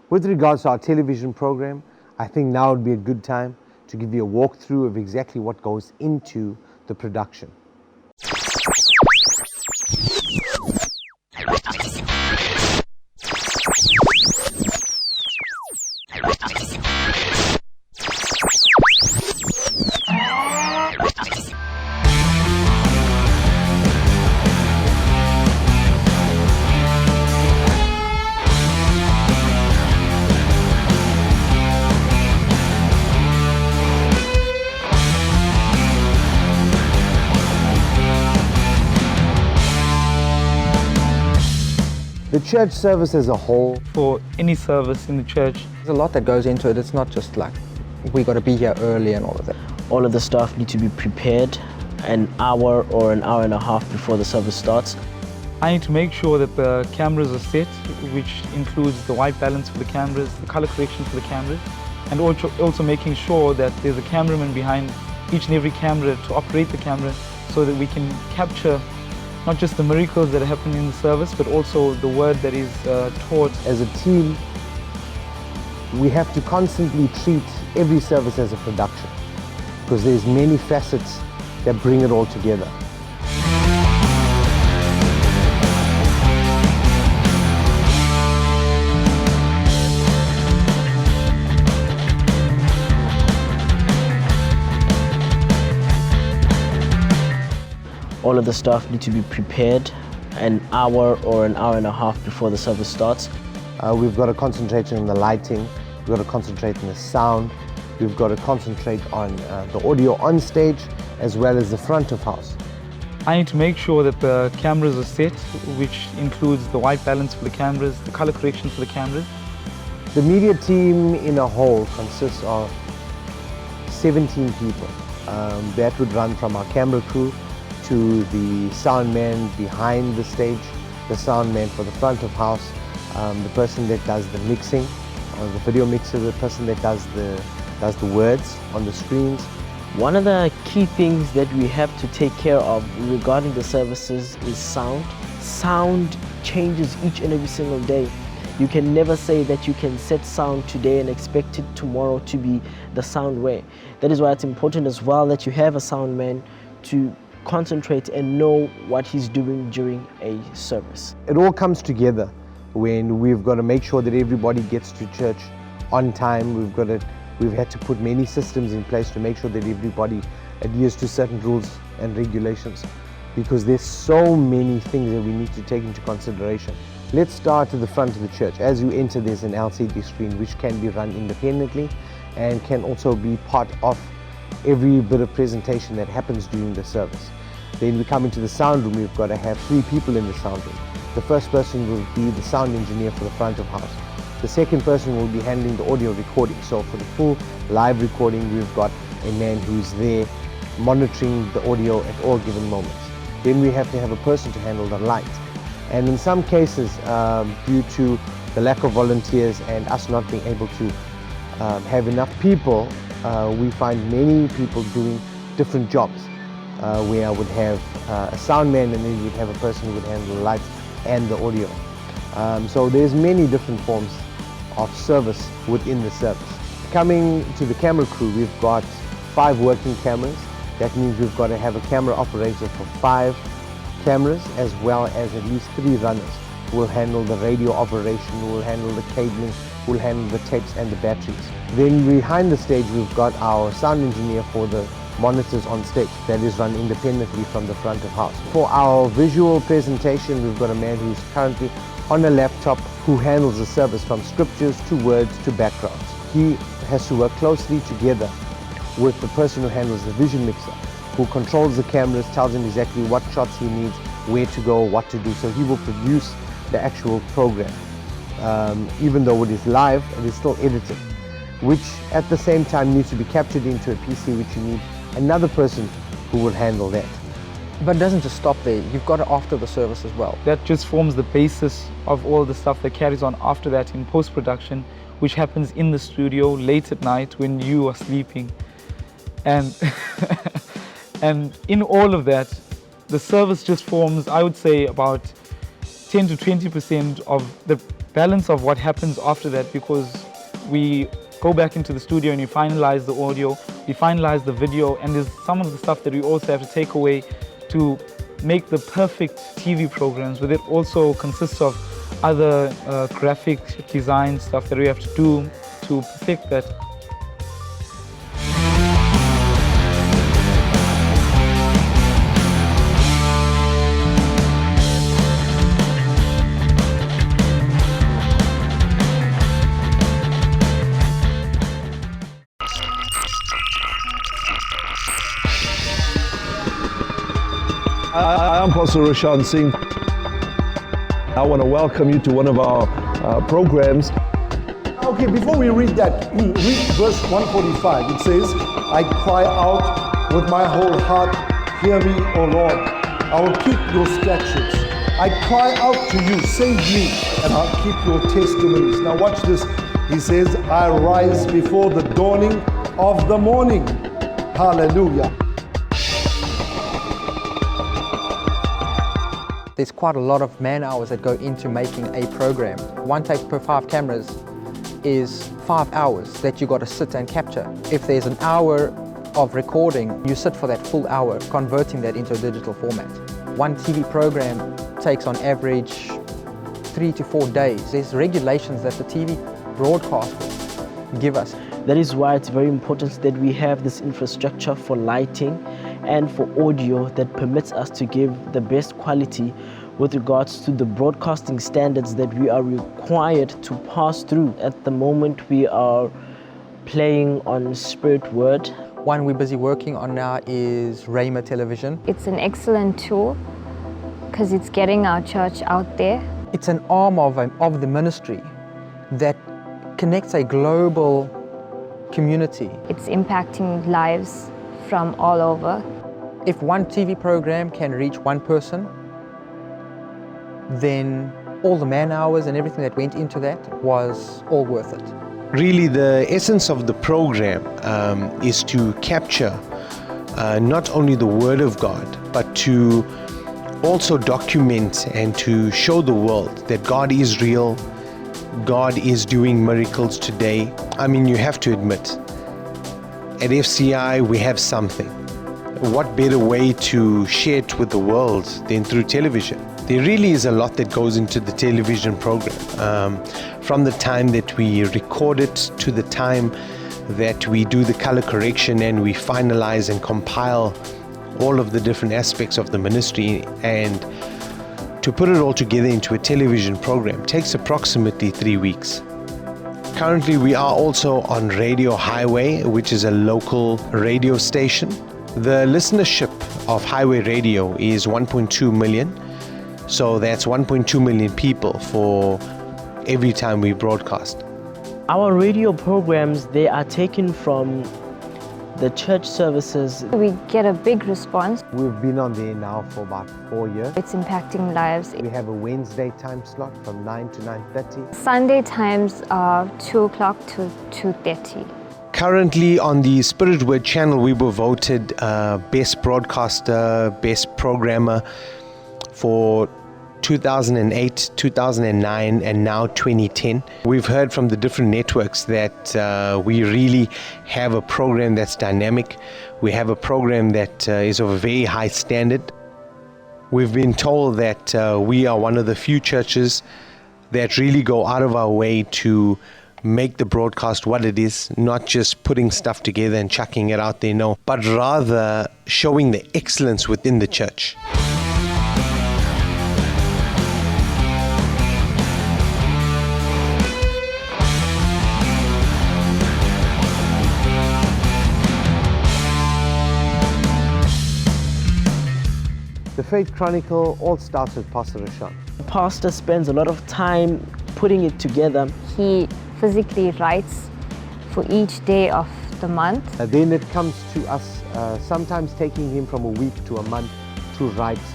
With regards to our television program, I think now would be a good time to give you a walkthrough of exactly what goes into the production. The church service as a whole. For any service in the church, there's a lot that goes into it. It's not just like we got to be here early and all of that. All of the staff need to be prepared an hour or an hour and a half before the service starts. I need to make sure that the cameras are set, which includes the white balance for the cameras, the color correction for the cameras, and also making sure that there's a cameraman behind each and every camera to operate the camera so that we can capture not just the miracles that are happening in the service, but also the word that is taught. As a team, we have to constantly treat every service as a production because there's many facets that bring it all together. All of the staff need to be prepared an hour or an hour and a half before the service starts. We've got to concentrate on the lighting, we've got to concentrate on the sound, we've got to concentrate on the audio on stage as well as the front of house. I need to make sure that the cameras are set, which includes the white balance for the cameras, the color correction for the cameras. The media team in a whole consists of 17 people. That would run from our camera crew to the sound man behind the stage, the sound man for the front of house, the person that does the mixing, the video mixer, the person that does the words on the screens. One of the key things that we have to take care of regarding the services is sound. Sound changes each and every single day. You can never say that you can set sound today and expect it tomorrow to be the sound way. That is why it's important as well that you have a sound man to concentrate and know what he's doing during a service. It all comes together when we've got to make sure that everybody gets to church on time. We've had to put many systems in place to make sure that everybody adheres to certain rules and regulations because there's so many things that we need to take into consideration. Let's start at the front of the church. As you enter, there's an LCD screen which can be run independently and can also be part of every bit of presentation that happens during the service. Then we come into the sound room. We've got to have 3 people in the sound room. The first person will be the sound engineer for the front of house. The second person will be handling the audio recording. So for the full live recording, we've got a man who's there monitoring the audio at all given moments. Then we have to have a person to handle the light. And in some cases, due to the lack of volunteers and us not being able to have enough people, we find many people doing different jobs where I would have a sound man and then you'd have a person who would handle the lights and the audio. So there's many different forms of service within the service. Coming to the camera crew, we've got 5 working cameras. That means we've got to have a camera operator for 5 cameras as well as at least 3 runners who will handle the radio operation, who will handle the cabling, who will handle the tapes and the batteries. Then behind the stage we've got our sound engineer for the monitors on stage that is run independently from the front of house. For our visual presentation, we've got a man who's currently on a laptop who handles the service from scriptures to words to backgrounds. He has to work closely together with the person who handles the vision mixer, who controls the cameras, tells him exactly what shots he needs, where to go, what to do. So he will produce the actual program. Even though it is live, it is still edited, which at the same time needs to be captured into a PC, which you need another person who will handle that. But it doesn't just stop there. You've got it after the service as well. That just forms the basis of all the stuff that carries on after that in post-production, which happens in the studio late at night when you are sleeping. And, and in all of that, the service just forms, I would say, about 10 to 20% of the balance of what happens after that, because we go back into the studio and we finalize the audio, we finalize the video, and there's some of the stuff that we also have to take away to make the perfect TV programs, but it also consists of other graphic design stuff that we have to do to perfect that. I am Pastor Roshan Singh. I want to welcome you to one of our programs. Okay, before we read that, read verse 145. It says, I cry out with my whole heart, hear me, O Lord. I will keep your statutes. I cry out to you, save me, and I'll keep your testimonies. Now watch this. He says, I rise before the dawning of the morning. Hallelujah. There's quite a lot of man hours that go into making a program. One take per 5 cameras is 5 hours that you got to sit and capture. If there's an hour of recording, you sit for that full hour, converting that into a digital format. One TV program takes on average 3 to 4 days. There's regulations that the TV broadcasters give us. That is why it's very important that we have this infrastructure for lighting and for audio that permits us to give the best quality with regards to the broadcasting standards that we are required to pass through. At the moment we are playing on Spirit Word. One we're busy working on now is Rhema Television. It's an excellent tool because it's getting our church out there. It's an arm of the ministry that connects a global community. It's impacting lives from all over. If one TV program can reach one person, then all the man hours and everything that went into that was all worth it. Really, the essence of the program is to capture not only the Word of God, but to also document and to show the world that God is real, God is doing miracles today. I mean, you have to admit, at FCI we have something. What better way to share it with the world than through television? There really is a lot that goes into the television program. From the time that we record it to the time that we do the color correction and we finalize and compile all of the different aspects of the ministry, and to put it all together into a television program takes approximately 3 weeks. Currently we are also on Radio Highway, which is a local radio station. The listenership of Highway Radio is 1.2 million. So that's 1.2 million people for every time we broadcast. Our radio programs, they are taken from the church services. We get a big response. We've been on there now for about 4 years. It's impacting lives. We have a Wednesday time slot from 9 to 9:30. Sunday times are 2 o'clock to 2:30. Currently on the Spirit Word channel, we were voted Best Broadcaster, Best Programmer for 2008, 2009, and now 2010. We've heard from the different networks that we really have a program that's dynamic. We have a program that is of a very high standard. We've been told that we are one of the few churches that really go out of our way to make the broadcast what it is, not just putting stuff together and chucking it out there, no, but rather showing the excellence within the church. The Faith Chronicle all starts with Pastor Roshan. The pastor spends a lot of time putting it together. He physically writes for each day of the month. Then it comes to us, sometimes taking him from a week to a month to write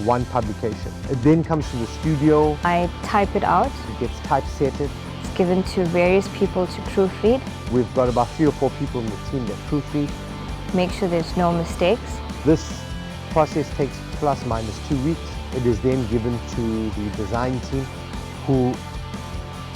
one publication. It then comes to the studio. I type it out. It gets typesetted. It's given to various people to proofread. We've got about 3 or 4 people in the team that proofread. Make sure there's no mistakes. This process takes plus minus 2 weeks. It is then given to the design team, who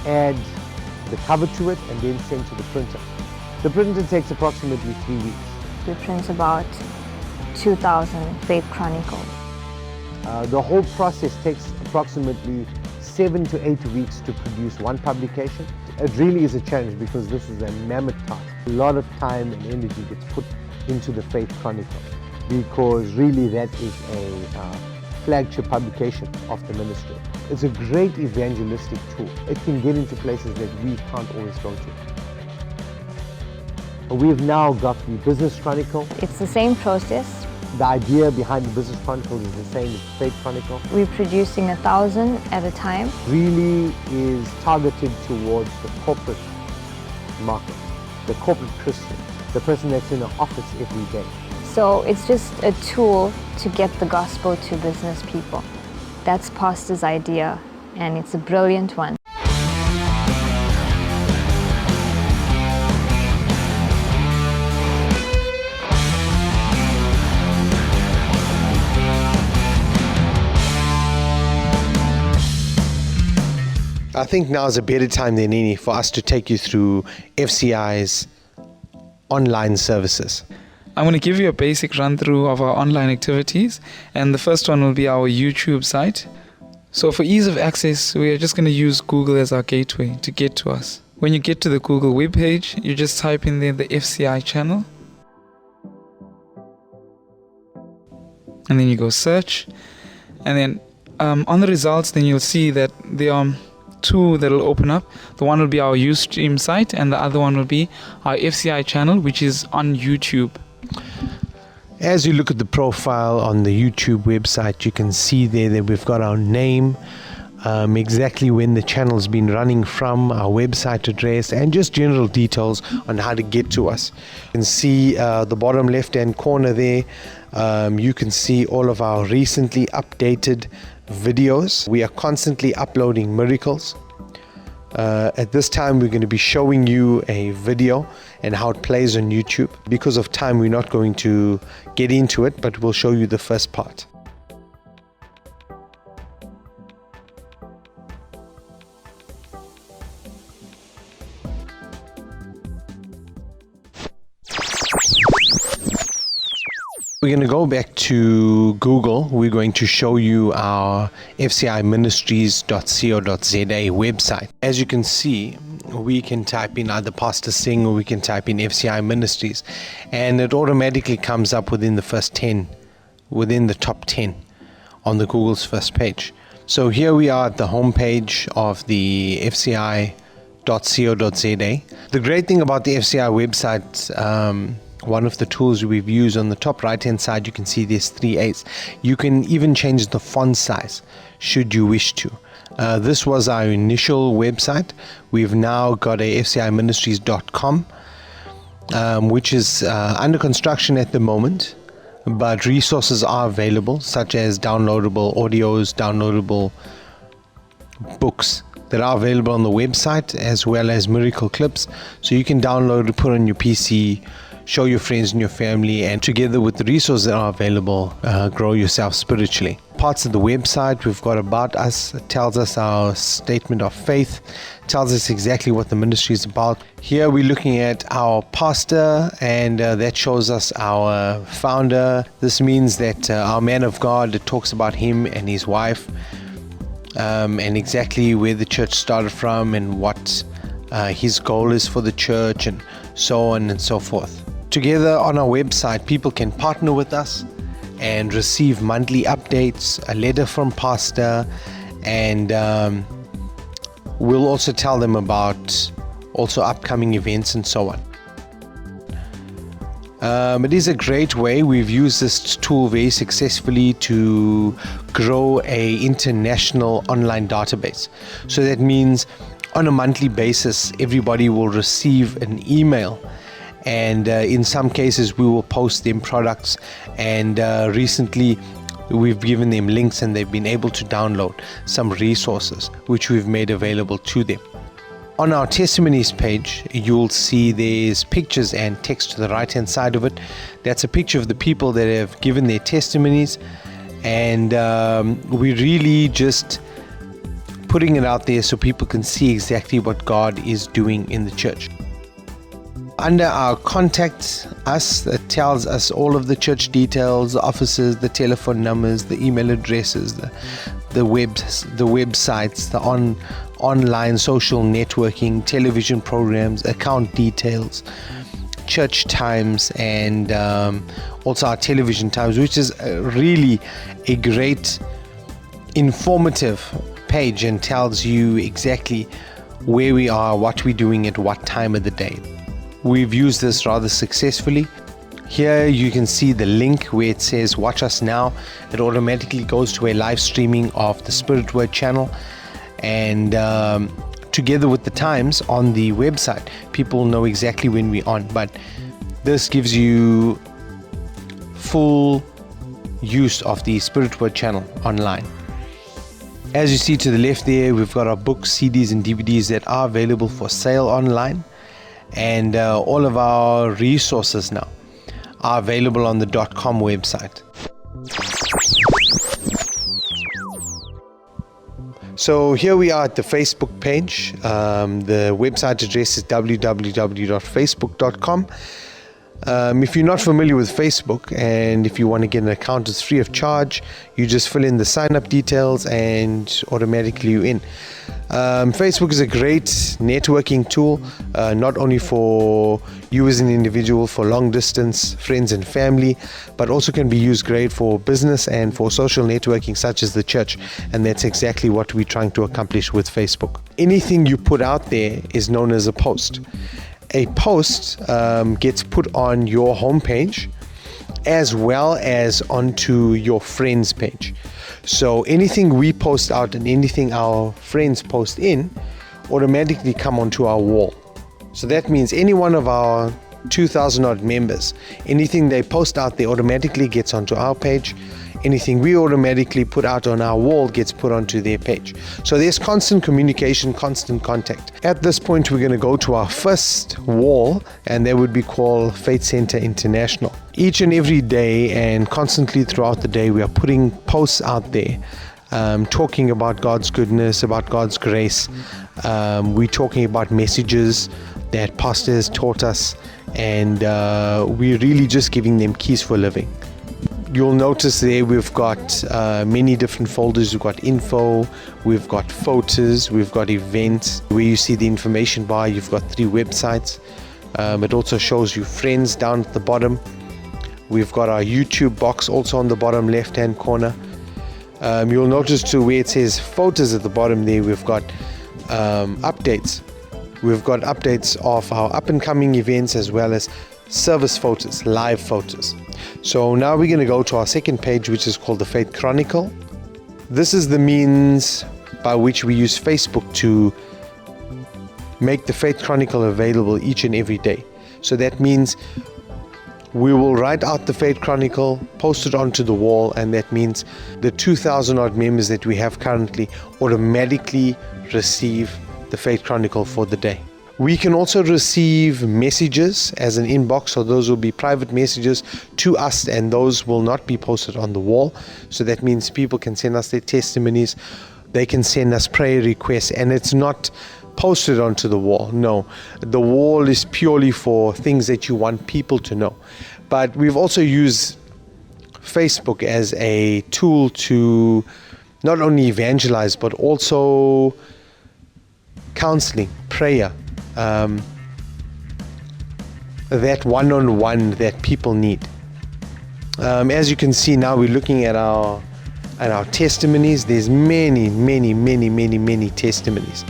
add the cover to it, and then send to the printer. The printer takes approximately 3 weeks. We print about 2,000 Faith Chronicles. The whole process takes approximately 7 to 8 weeks to produce one publication. It really is a challenge because this is a mammoth task. A lot of time and energy gets put into the Faith Chronicle because really that is a flagship publication of the ministry. It's a great evangelistic tool. It can get into places that we can't always go to. We've now got the Business Chronicle. It's the same process. The idea behind the Business Chronicle is the same as the Faith Chronicle. We're producing 1,000 at a time. Really is targeted towards the corporate market, the corporate Christian, the person that's in the office every day. So it's just a tool to get the gospel to business people. That's Pastor's idea, and it's a brilliant one. I think now is a better time than any for us to take you through FCI's online services. I'm going to give you a basic run through of our online activities, and the first one will be our YouTube site. So for ease of access, we are just going to use Google as our gateway to get to us. When you get to the Google webpage, you just type in there the FCI channel, and then you go search, and then on the results, then you'll see that there are two that will open up. The one will be our Ustream site, and the other one will be our FCI channel, which is on YouTube. As you look at the profile on the YouTube website, you can see there that we've got our name, exactly when the channel's been running from, our website address, and just general details on how to get to us. You can see the bottom left-hand corner there. You can see all of our recently updated videos. We are constantly uploading miracles. At this time we're going to be showing you a video and how it plays on YouTube. Because of time we're not going to get into it, but we'll show you the first part. We're going to go back to Google. We're going to show you our fciministries.co.za website. As you can see, we can type in either Pastor Singh or we can type in FCI Ministries, and it automatically comes up within the first 10, within the top 10 on the Google's first page. So here we are at the home page of the fci.co.za. The great thing about the FCI website, one of the tools we've used, on the top right hand side you can see there's 3 A's. You can even change the font size should you wish to. This was our initial website. We've now got a fciministries.com, which is under construction at the moment, but resources are available, such as downloadable audios, downloadable books that are available on the website, as well as miracle clips, so you can download it, put on your PC, show your friends and your family, and together with the resources that are available, grow yourself spiritually. Parts of the website, we've got about us. It tells us our statement of faith, tells us exactly what the ministry is about. Here we're looking at our pastor, and that shows us our founder. This means that our man of God, it talks about him and his wife, and exactly where the church started from and what his goal is for the church, and so on and so forth. Together on our website, people can partner with us and receive monthly updates, a letter from pastor, and we'll also tell them about also upcoming events and so on. It is a great way. We've used this tool very successfully to grow a international online database. So that means on a monthly basis, everybody will receive an email, and in some cases we will post them products, and recently we've given them links and they've been able to download some resources which we've made available to them. On our testimonies page, you'll see there's pictures and text to the right hand side of it. That's a picture of the people that have given their testimonies, and we really just putting it out there so people can see exactly what God is doing in the church. Under our contact us, that tells us all of the church details, the offices, the telephone numbers, the email addresses, the websites, the online social networking, television programs, account details, church times, and also our television times, which is really a great informative page and tells you exactly where we are, what we're doing at what time of the day. We've used this rather successfully. Here you can see the link where it says watch us now. It automatically goes to a live streaming of the Spirit Word channel, and together with the times on the website, people know exactly when we're on. But this gives you full use of the Spirit Word channel online. As you see to the left there, we've got our books, CDs and DVDs that are available for sale online, and all of our resources now are available on the .com website. So here we are at the Facebook page. The website address is www.facebook.com. If you're not familiar with Facebook and if you want to get an account, it's free of charge. You just fill in the sign-up details and automatically you're in. Facebook is a great networking tool, not only for you as an individual, for long distance friends and family, but also can be used great for business and for social networking such as the church. And that's exactly what we're trying to accomplish with Facebook. Anything you put out there is known as a post. A post gets put on your homepage as well as onto your friends page. So anything we post out and anything our friends post in automatically come onto our wall. So that means any one of our 2,000 odd members, anything they post out there automatically gets onto our page. Anything we automatically put out on our wall gets put onto their page. So there's constant communication, constant contact. At this point, we're going to go to our first wall, and that would be called Faith Center International. Each and every day and constantly throughout the day, we are putting posts out there talking about God's goodness, about God's grace. We're talking about messages that pastors taught us, and we're really just giving them keys for living. You'll notice there we've got many different folders. We've got info, we've got photos, we've got events. Where you see the information bar, you've got 3 websites. It also shows you friends down at the bottom. We've got our YouTube box also on the bottom left hand corner. You'll notice too where it says photos at the bottom there, we've got updates. We've got updates of our up and coming events as well as service photos, live photos. So now we're going to go to our second page, which is called the Faith Chronicle. This is the means by which we use Facebook to make the Faith Chronicle available each and every day. So that means we will write out the Faith Chronicle, post it onto the wall, and that means the 2,000 odd members that we have currently automatically receive the Faith Chronicle for the day. We can also receive messages as an inbox, so those will be private messages to us, and those will not be posted on the wall. So that means people can send us their testimonies, they can send us prayer requests, and it's not posted onto the wall. No, the wall is purely for things that you want people to know. But we've also used Facebook as a tool to not only evangelize, but also counseling, prayer, that one-on-one that people need. As you can see now, we're looking at our testimonies. There's many testimonies,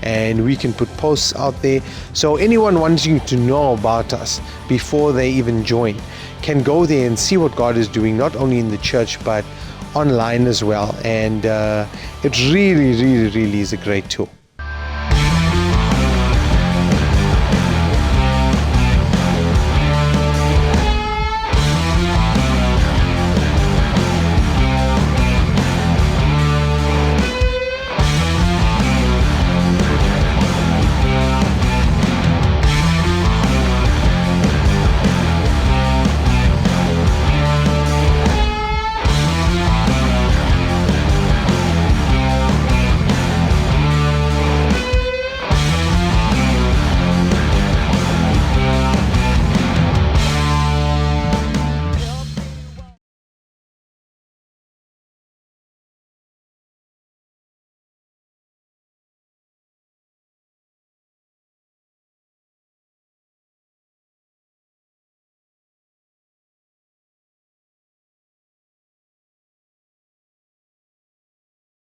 and we can put posts out there. So anyone wanting to know about us before they even join can go there and see what God is doing, not only in the church but online as well. And it really is a great tool.